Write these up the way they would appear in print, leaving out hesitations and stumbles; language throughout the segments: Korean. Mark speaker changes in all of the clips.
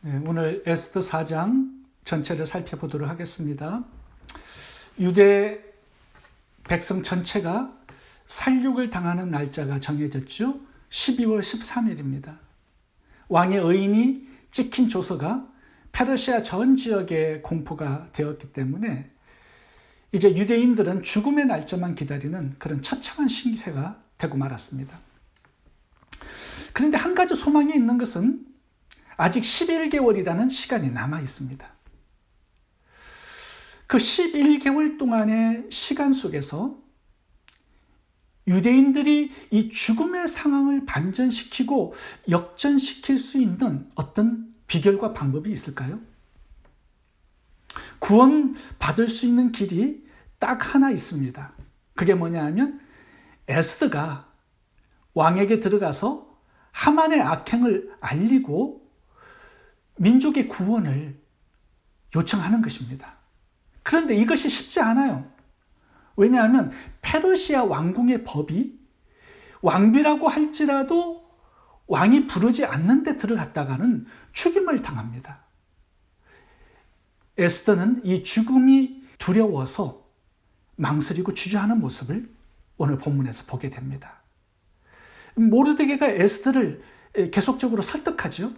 Speaker 1: 네, 오늘 에스더 4장 전체를 살펴보도록 하겠습니다. 유대 백성 전체가 살육을 당하는 날짜가 정해졌죠. 12월 13일입니다. 왕의 의인이 찍힌 조서가 페르시아 전 지역에 공포가 되었기 때문에 이제 유대인들은 죽음의 날짜만 기다리는 그런 처참한 신기세가 되고 말았습니다. 그런데 한 가지 소망이 있는 것은 아직 11개월이라는 시간이 남아 있습니다. 그 11개월 동안의 시간 속에서 유대인들이 이 죽음의 상황을 반전시키고 역전시킬 수 있는 어떤 비결과 방법이 있을까요? 구원받을 수 있는 길이 딱 하나 있습니다. 그게 뭐냐 하면 에스더가 왕에게 들어가서 하만의 악행을 알리고 민족의 구원을 요청하는 것입니다. 그런데 이것이 쉽지 않아요. 왜냐하면 페르시아 왕궁의 법이 왕비라고 할지라도 왕이 부르지 않는 데 들어갔다가는 죽임을 당합니다. 에스더는 이 죽음이 두려워서 망설이고 주저하는 모습을 오늘 본문에서 보게 됩니다. 모르드게가 에스더를 계속적으로 설득하죠.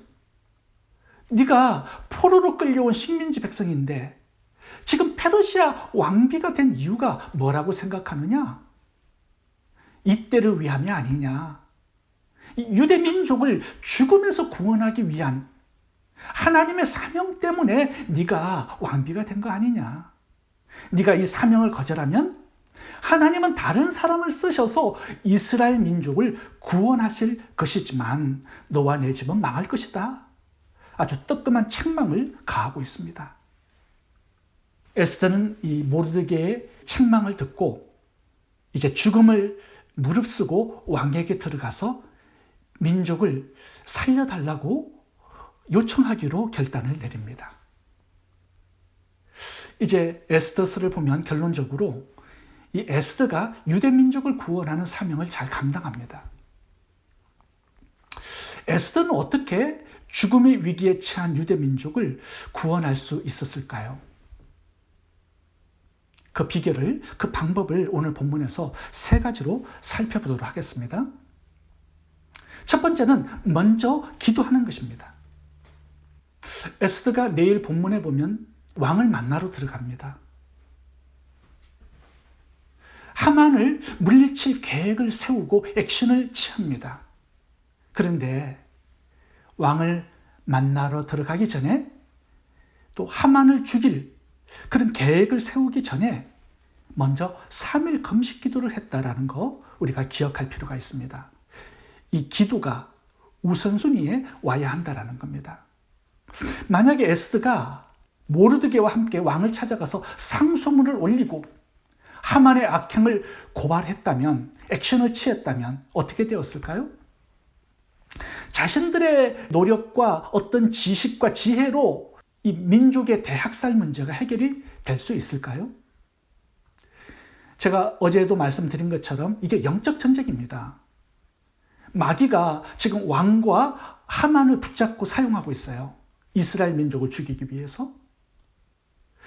Speaker 1: 네가 포로로 끌려온 식민지 백성인데 지금 페르시아 왕비가 된 이유가 뭐라고 생각하느냐? 이때를 위함이 아니냐? 유대 민족을 죽음에서 구원하기 위한 하나님의 사명 때문에 네가 왕비가 된 거 아니냐? 네가 이 사명을 거절하면 하나님은 다른 사람을 쓰셔서 이스라엘 민족을 구원하실 것이지만 너와 내 집은 망할 것이다. 아주 뜨끔한 책망을 가하고 있습니다. 에스더는 이 모르드게의 책망을 듣고 이제 죽음을 무릅쓰고 왕에게 들어가서 민족을 살려달라고 요청하기로 결단을 내립니다. 이제 에스더서를 보면 결론적으로 이 에스더가 유대 민족을 구원하는 사명을 잘 감당합니다. 에스더는 어떻게 죽음의 위기에 처한 유대 민족을 구원할 수 있었을까요? 그 비결을, 그 방법을 오늘 본문에서 세 가지로 살펴보도록 하겠습니다. 첫 번째는 먼저 기도하는 것입니다. 에스더가 내일 본문에 보면 왕을 만나러 들어갑니다. 하만을 물리칠 계획을 세우고 액션을 취합니다. 그런데 왕을 만나러 들어가기 전에 또 하만을 죽일 그런 계획을 세우기 전에 먼저 3일 금식 기도를 했다라는 거 우리가 기억할 필요가 있습니다. 이 기도가 우선순위에 와야 한다라는 겁니다. 만약에 에스더가 모르드게와 함께 왕을 찾아가서 상소문을 올리고 하만의 악행을 고발했다면, 액션을 취했다면 어떻게 되었을까요? 자신들의 노력과 어떤 지식과 지혜로 이 민족의 대학살 문제가 해결이 될 수 있을까요? 제가 어제도 말씀드린 것처럼 이게 영적 전쟁입니다. 마귀가 지금 왕과 하만을 붙잡고 사용하고 있어요. 이스라엘 민족을 죽이기 위해서.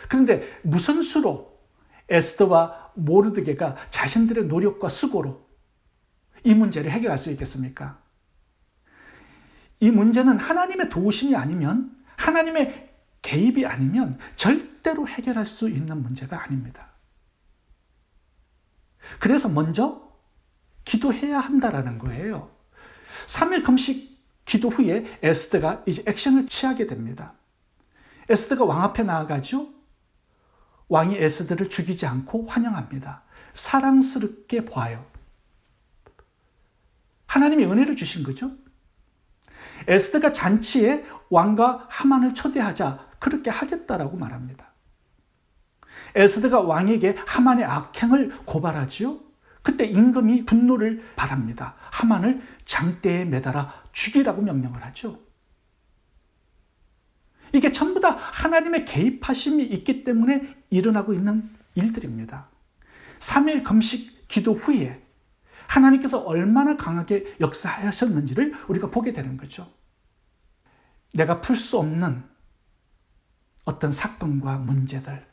Speaker 1: 그런데 무슨 수로 에스더와 모르드게가 자신들의 노력과 수고로 이 문제를 해결할 수 있겠습니까? 이 문제는 하나님의 도우심이 아니면, 하나님의 개입이 아니면 절대로 해결할 수 있는 문제가 아닙니다. 그래서 먼저 기도해야 한다라는 거예요. 3일 금식 기도 후에 에스더가 이제 액션을 취하게 됩니다. 에스더가 왕 앞에 나아가죠. 왕이 에스더를 죽이지 않고 환영합니다. 사랑스럽게 봐요. 하나님이 은혜를 주신 거죠. 에스더가 잔치에 왕과 하만을 초대하자 그렇게 하겠다라고 말합니다. 에스더가 왕에게 하만의 악행을 고발하지요. 그때 임금이 분노를 발합니다. 하만을 장대에 매달아 죽이라고 명령을 하죠. 이게 전부 다 하나님의 개입하심이 있기 때문에 일어나고 있는 일들입니다. 3일 금식 기도 후에 하나님께서 얼마나 강하게 역사하셨는지를 우리가 보게 되는 거죠. 내가 풀 수 없는 어떤 사건과 문제들,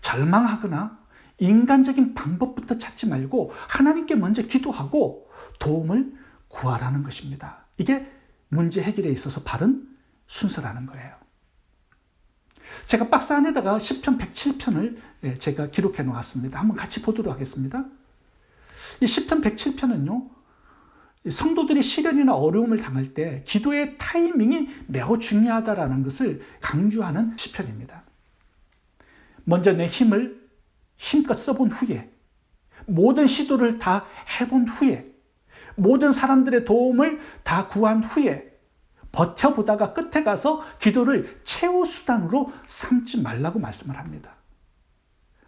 Speaker 1: 절망하거나 인간적인 방법부터 찾지 말고 하나님께 먼저 기도하고 도움을 구하라는 것입니다. 이게 문제 해결에 있어서 바른 순서라는 거예요. 제가 박스 안에다가 시편 107편을 제가 기록해 놓았습니다. 한번 같이 보도록 하겠습니다. 이 시편 107편은요, 성도들이 시련이나 어려움을 당할 때 기도의 타이밍이 매우 중요하다는 것을 강조하는 시편입니다. 먼저 내 힘을 힘껏 써본 후에, 모든 시도를 다 해본 후에, 모든 사람들의 도움을 다 구한 후에 버텨보다가 끝에 가서 기도를 최후 수단으로 삼지 말라고 말씀을 합니다.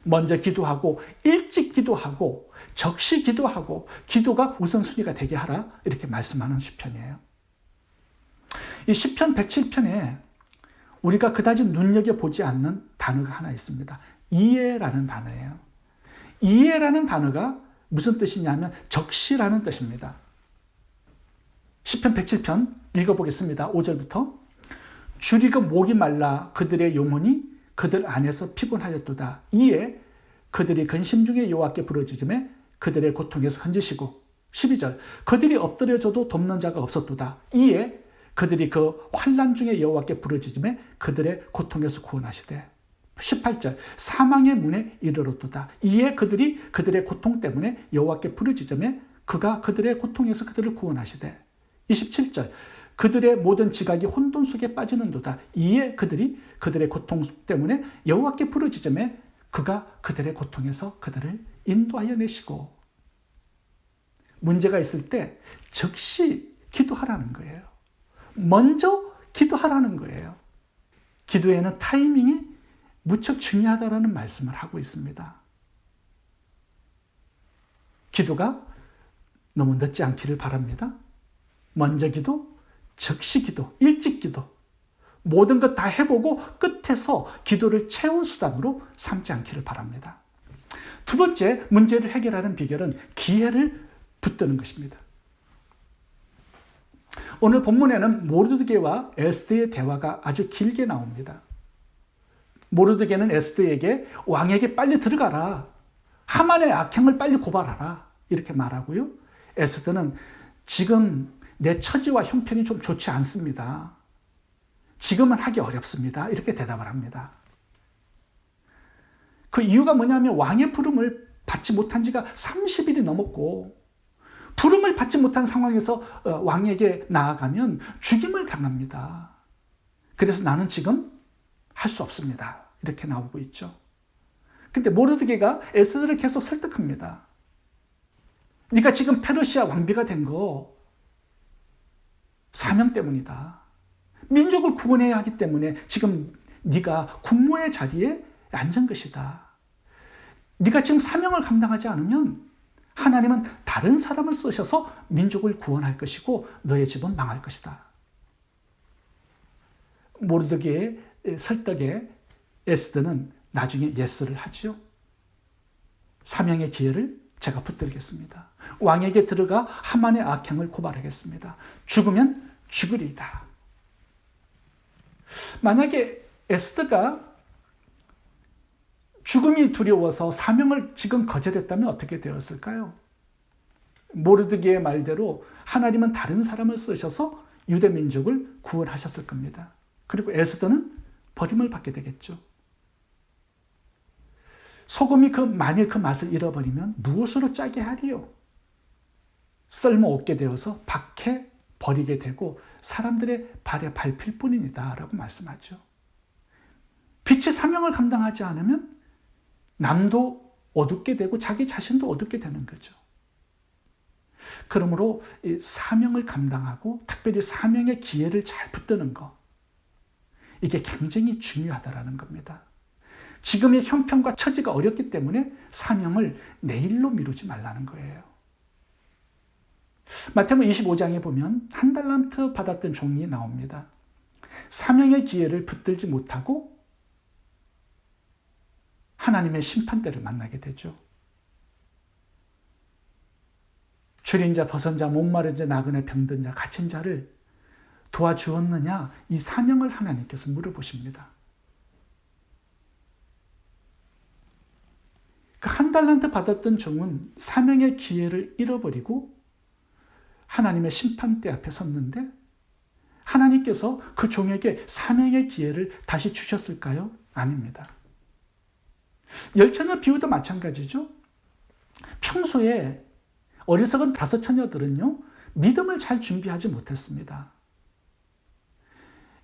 Speaker 1: 먼저 기도하고 일찍 기도하고 적시 기도하고 기도가 우선순위가 되게 하라, 이렇게 말씀하는 시편이에요. 이 시편 107편에 우리가 그다지 눈여겨보지 않는 단어가 하나 있습니다. 이해라는 단어예요. 이해라는 단어가 무슨 뜻이냐면 적시라는 뜻입니다. 시편 107편 읽어보겠습니다. 5절부터 줄이고 목이 말라 그들의 영혼이 그들 안에서 피곤하였도다. 이에 그들이 근심 중에 여호와께 부르짖음에 그들의 고통에서 건지시고 12절 그들이 엎드려져도 돕는 자가 없었도다. 이에 그들이 그 환난 중에 여호와께 부르짖음에 그들의 고통에서 구원하시되 18절 사망의 문에 이르렀도다. 이에 그들이 그들의 고통 때문에 여호와께 부르짖음에 그가 그들의 고통에서 그들을 구원하시되 27절 그들의 모든 지각이 혼돈 속에 빠지는도다. 이에 그들이 그들의 고통 때문에 여호와께 부르짖음에 그가 그들의 고통에서 그들을 인도하여 내시고. 문제가 있을 때 즉시 기도하라는 거예요. 먼저 기도하라는 거예요. 기도에는 타이밍이 무척 중요하다는 말씀을 하고 있습니다. 기도가 너무 늦지 않기를 바랍니다. 먼저 기도, 즉시 기도, 일찍 기도, 모든 것 다 해보고 끝에서 기도를 최후 수단으로 삼지 않기를 바랍니다. 두 번째, 문제를 해결하는 비결은 기회를 붙드는 것입니다. 오늘 본문에는 모르드게와 에스더의 대화가 아주 길게 나옵니다. 모르드게는 에스더에게 왕에게 빨리 들어가라, 하만의 악행을 빨리 고발하라, 이렇게 말하고요. 에스더는 지금 내 처지와 형편이 좀 좋지 않습니다. 지금은 하기 어렵습니다. 이렇게 대답을 합니다. 그 이유가 뭐냐면 왕의 부름을 받지 못한 지가 30일이 넘었고 부름을 받지 못한 상황에서 왕에게 나아가면 죽임을 당합니다. 그래서 나는 지금 할 수 없습니다. 이렇게 나오고 있죠. 근데 모르드게가 에스더를 계속 설득합니다. 네가 지금 페르시아 왕비가 된 거 사명 때문이다. 민족을 구원해야 하기 때문에 지금 네가 국무의 자리에 앉은 것이다. 네가 지금 사명을 감당하지 않으면 하나님은 다른 사람을 쓰셔서 민족을 구원할 것이고 너의 집은 망할 것이다. 모르드게의 설득에 에스더는 나중에 예스를 하죠. 사명의 기회를 제가 붙들겠습니다. 왕에게 들어가 하만의 악행을 고발하겠습니다. 죽으면 죽으리이다. 만약에 에스더가 죽음이 두려워서 사명을 지금 거절했다면 어떻게 되었을까요? 모르드게의 말대로 하나님은 다른 사람을 쓰셔서 유대 민족을 구원하셨을 겁니다. 그리고 에스더는 버림을 받게 되겠죠. 소금이 만일 그 맛을 잃어버리면 무엇으로 짜게 하리요? 쓸모없게 되어서 밖에 버리게 되고 사람들의 발에 밟힐 뿐이다 라고 말씀하죠. 빛이 사명을 감당하지 않으면 남도 어둡게 되고 자기 자신도 어둡게 되는 거죠. 그러므로 이 사명을 감당하고 특별히 사명의 기회를 잘 붙드는 것, 이게 굉장히 중요하다는 겁니다. 지금의 형편과 처지가 어렵기 때문에 사명을 내일로 미루지 말라는 거예요. 마태복음 25장에 보면 한 달란트 받았던 종이 나옵니다. 사명의 기회를 붙들지 못하고 하나님의 심판대를 만나게 되죠. 줄인 자, 벗은 자, 목마른 자, 나그네, 병든 자, 갇힌 자를 도와주었느냐? 이 사명을 하나님께서 물어보십니다. 그 한 달란트 받았던 종은 사명의 기회를 잃어버리고 하나님의 심판대 앞에 섰는데 하나님께서 그 종에게 사명의 기회를 다시 주셨을까요? 아닙니다. 열처녀 비유도 마찬가지죠. 평소에 어리석은 다섯 처녀들은요, 믿음을 잘 준비하지 못했습니다.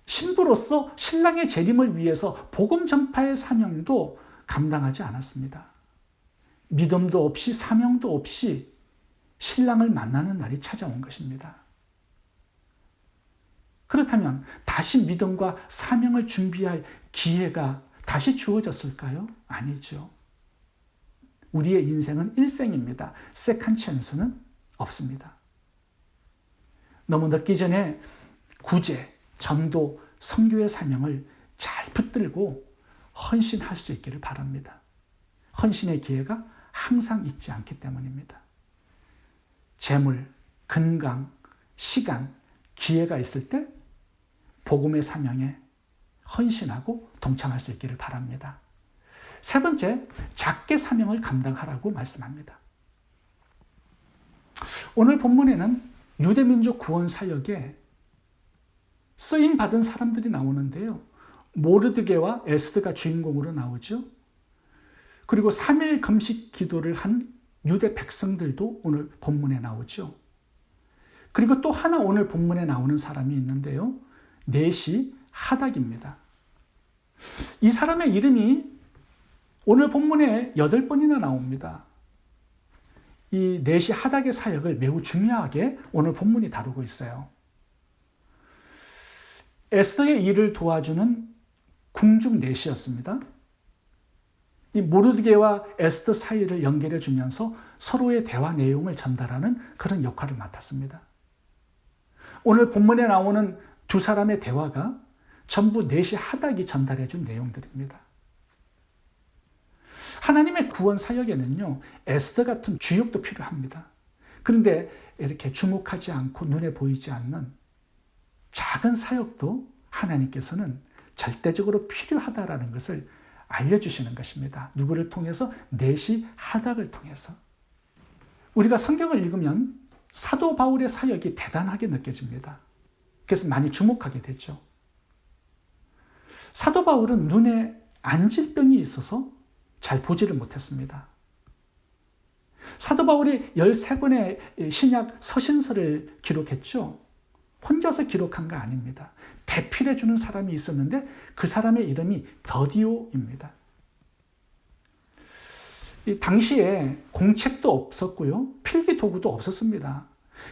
Speaker 1: 신부로서 신랑의 재림을 위해서 복음 전파의 사명도 감당하지 않았습니다. 믿음도 없이 사명도 없이 신랑을 만나는 날이 찾아온 것입니다. 그렇다면 다시 믿음과 사명을 준비할 기회가 다시 주어졌을까요? 아니죠. 우리의 인생은 일생입니다. 세컨 찬스는 없습니다. 너무 늦기 전에 구제, 전도, 선교의 사명을 잘 붙들고 헌신할 수 있기를 바랍니다. 헌신의 기회가 항상 있지 않기 때문입니다. 재물, 건강, 시간, 기회가 있을 때 복음의 사명에 헌신하고 동참할 수 있기를 바랍니다. 세 번째, 작게 사명을 감당하라고 말씀합니다. 오늘 본문에는 유대민족 구원 사역에 쓰임받은 사람들이 나오는데요. 모르드게와 에스더가 주인공으로 나오죠. 그리고 3일 금식 기도를 한 유대 백성들도 오늘 본문에 나오죠. 그리고 또 하나 오늘 본문에 나오는 사람이 있는데요. 넷이 하닥입니다. 이 사람의 이름이 오늘 본문에 8번이나 나옵니다. 이 넷이 하닥의 사역을 매우 중요하게 오늘 본문이 다루고 있어요. 에스더의 일을 도와주는 궁중 넷이었습니다. 이 모르드게와 에스더 사이를 연결해 주면서 서로의 대화 내용을 전달하는 그런 역할을 맡았습니다. 오늘 본문에 나오는 두 사람의 대화가 전부 넷이 하닥이 전달해 준 내용들입니다. 하나님의 구원 사역에는요, 에스더 같은 주역도 필요합니다. 그런데 이렇게 주목하지 않고 눈에 보이지 않는 작은 사역도 하나님께서는 절대적으로 필요하다라는 것을 알려주시는 것입니다. 누구를 통해서? 넷이 하닥을 통해서. 우리가 성경을 읽으면 사도 바울의 사역이 대단하게 느껴집니다. 그래서 많이 주목하게 되죠. 사도 바울은 눈에 안질병이 있어서 잘 보지를 못했습니다. 사도 바울이 13권의 신약 서신서를 기록했죠. 혼자서 기록한 거 아닙니다. 대필해 주는 사람이 있었는데 그 사람의 이름이 더디오입니다. 당시에 공책도 없었고요. 필기 도구도 없었습니다.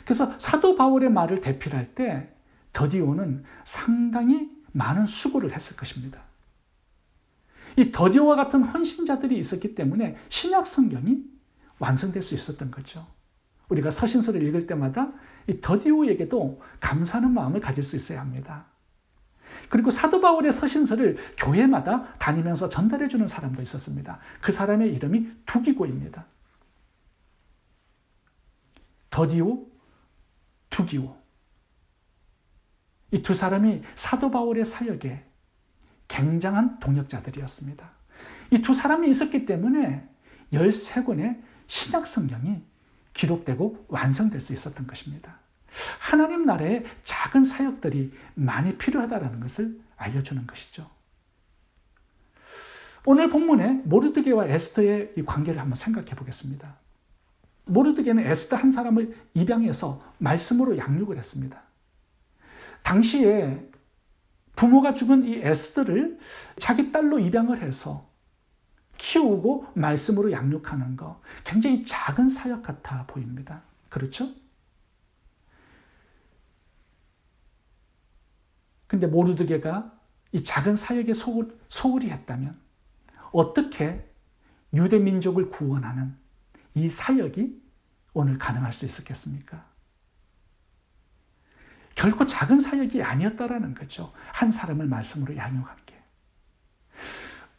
Speaker 1: 그래서 사도 바울의 말을 대필할 때 더디오는 상당히 많은 수고를 했을 것입니다. 이 더디오와 같은 헌신자들이 있었기 때문에 신약 성경이 완성될 수 있었던 거죠. 우리가 서신서를 읽을 때마다 이 더디오에게도 감사하는 마음을 가질 수 있어야 합니다. 그리고 사도 바울의 서신서를 교회마다 다니면서 전달해 주는 사람도 있었습니다. 그 사람의 이름이 두기고입니다. 더디오, 두기오. 이 두 사람이 사도 바울의 사역에 굉장한 동역자들이었습니다. 이 두 사람이 있었기 때문에 13권의 신약 성경이 기록되고 완성될 수 있었던 것입니다. 하나님 나라의 작은 사역들이 많이 필요하다는 것을 알려주는 것이죠. 오늘 본문에 모르드게와 에스더의 이 관계를 한번 생각해 보겠습니다. 모르드게는 에스더 한 사람을 입양해서 말씀으로 양육을 했습니다. 당시에 부모가 죽은 이 에스더를 자기 딸로 입양을 해서 키우고 말씀으로 양육하는 거 굉장히 작은 사역 같아 보입니다. 그렇죠? 근데 모르드게가 이 작은 사역에 소홀히 했다면 어떻게 유대 민족을 구원하는 이 사역이 오늘 가능할 수 있었겠습니까? 결코 작은 사역이 아니었다라는 거죠. 한 사람을 말씀으로 양육한 게.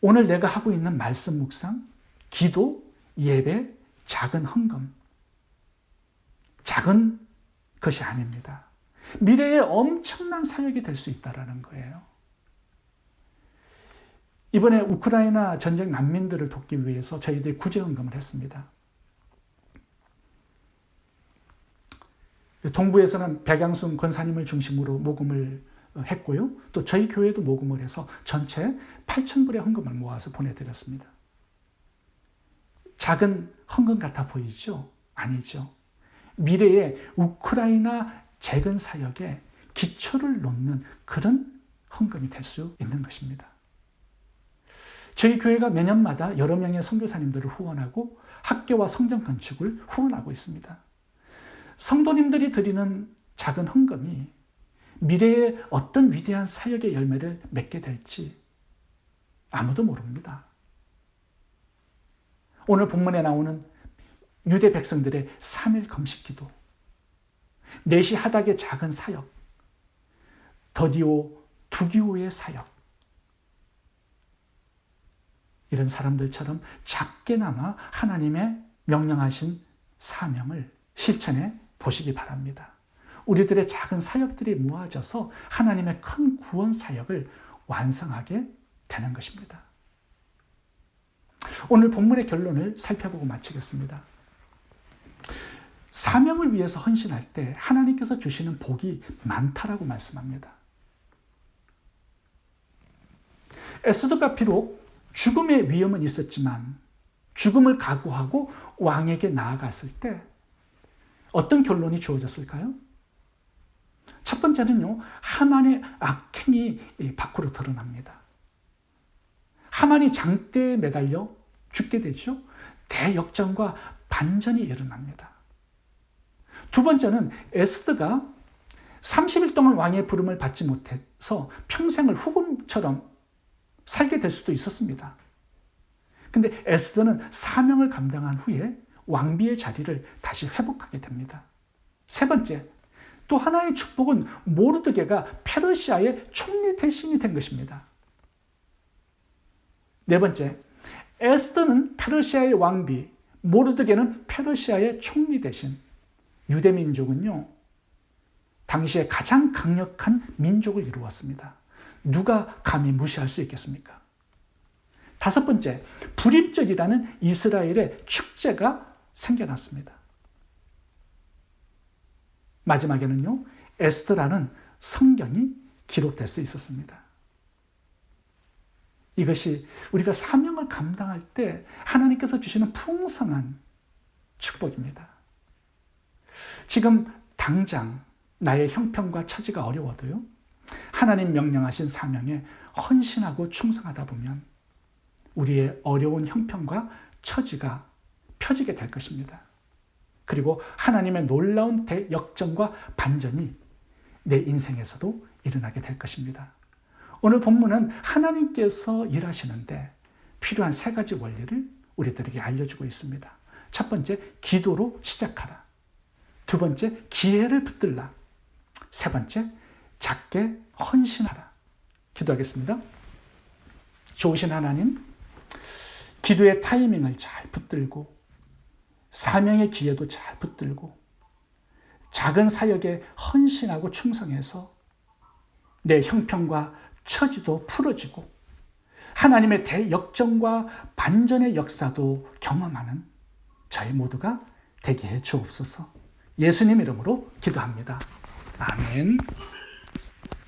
Speaker 1: 오늘 내가 하고 있는 말씀 묵상, 기도, 예배, 작은 헌금. 작은 것이 아닙니다. 미래에 엄청난 사역이 될 수 있다는 거예요. 이번에 우크라이나 전쟁 난민들을 돕기 위해서 저희들이 구제헌금을 했습니다. 동부에서는 백양순 권사님을 중심으로 모금을 했고요. 또 저희 교회도 모금을 해서 전체 8,000불의 헌금을 모아서 보내드렸습니다. 작은 헌금 같아 보이죠? 아니죠. 미래의 우크라이나 재건 사역에 기초를 놓는 그런 헌금이 될 수 있는 것입니다. 저희 교회가 매년마다 여러 명의 선교사님들을 후원하고 학교와 성전 건축을 후원하고 있습니다. 성도님들이 드리는 작은 헌금이 미래에 어떤 위대한 사역의 열매를 맺게 될지 아무도 모릅니다. 오늘 본문에 나오는 유대 백성들의 3일 금식기도, 4시 하닥의 작은 사역, 더디오, 두기오의 사역, 이런 사람들처럼 작게나마 하나님의 명령하신 사명을 실천해 보시기 바랍니다. 우리들의 작은 사역들이 모아져서 하나님의 큰 구원 사역을 완성하게 되는 것입니다. 오늘 본문의 결론을 살펴보고 마치겠습니다. 사명을 위해서 헌신할 때 하나님께서 주시는 복이 많다라고 말씀합니다. 에스더가 비록 죽음의 위험은 있었지만 죽음을 각오하고 왕에게 나아갔을 때 어떤 결론이 주어졌을까요? 첫 번째는요, 하만의 악행이 밖으로 드러납니다. 하만이 장대에 매달려 죽게 되죠. 대역전과 반전이 일어납니다. 두 번째는 에스더가 30일 동안 왕의 부름을 받지 못해서 평생을 후금처럼 살게 될 수도 있었습니다. 근데 에스더는 사명을 감당한 후에 왕비의 자리를 다시 회복하게 됩니다. 세 번째, 또 하나의 축복은 모르드게가 페르시아의 총리 대신이 된 것입니다. 네 번째, 에스더는 페르시아의 왕비, 모르드게는 페르시아의 총리 대신. 유대 민족은요, 당시에 가장 강력한 민족을 이루었습니다. 누가 감히 무시할 수 있겠습니까? 다섯 번째, 불임절이라는 이스라엘의 축제가 생겨났습니다. 마지막에는요, 에스더라는 성경이 기록될 수 있었습니다. 이것이 우리가 사명을 감당할 때 하나님께서 주시는 풍성한 축복입니다. 지금 당장 나의 형편과 처지가 어려워도요, 하나님 명령하신 사명에 헌신하고 충성하다 보면 우리의 어려운 형편과 처지가 펴지게 될 것입니다. 그리고 하나님의 놀라운 대역전과 반전이 내 인생에서도 일어나게 될 것입니다. 오늘 본문은 하나님께서 일하시는데 필요한 3가지 원리를 우리들에게 알려주고 있습니다. 첫 번째, 기도로 시작하라. 두 번째, 기회를 붙들라. 세 번째, 작게 헌신하라. 기도하겠습니다. 좋으신 하나님, 기도의 타이밍을 잘 붙들고 사명의 기회도 잘 붙들고 작은 사역에 헌신하고 충성해서 내 형편과 처지도 풀어지고 하나님의 대역전과 반전의 역사도 경험하는 저희 모두가 되게 해 주옵소서. 예수님 이름으로 기도합니다. 아멘.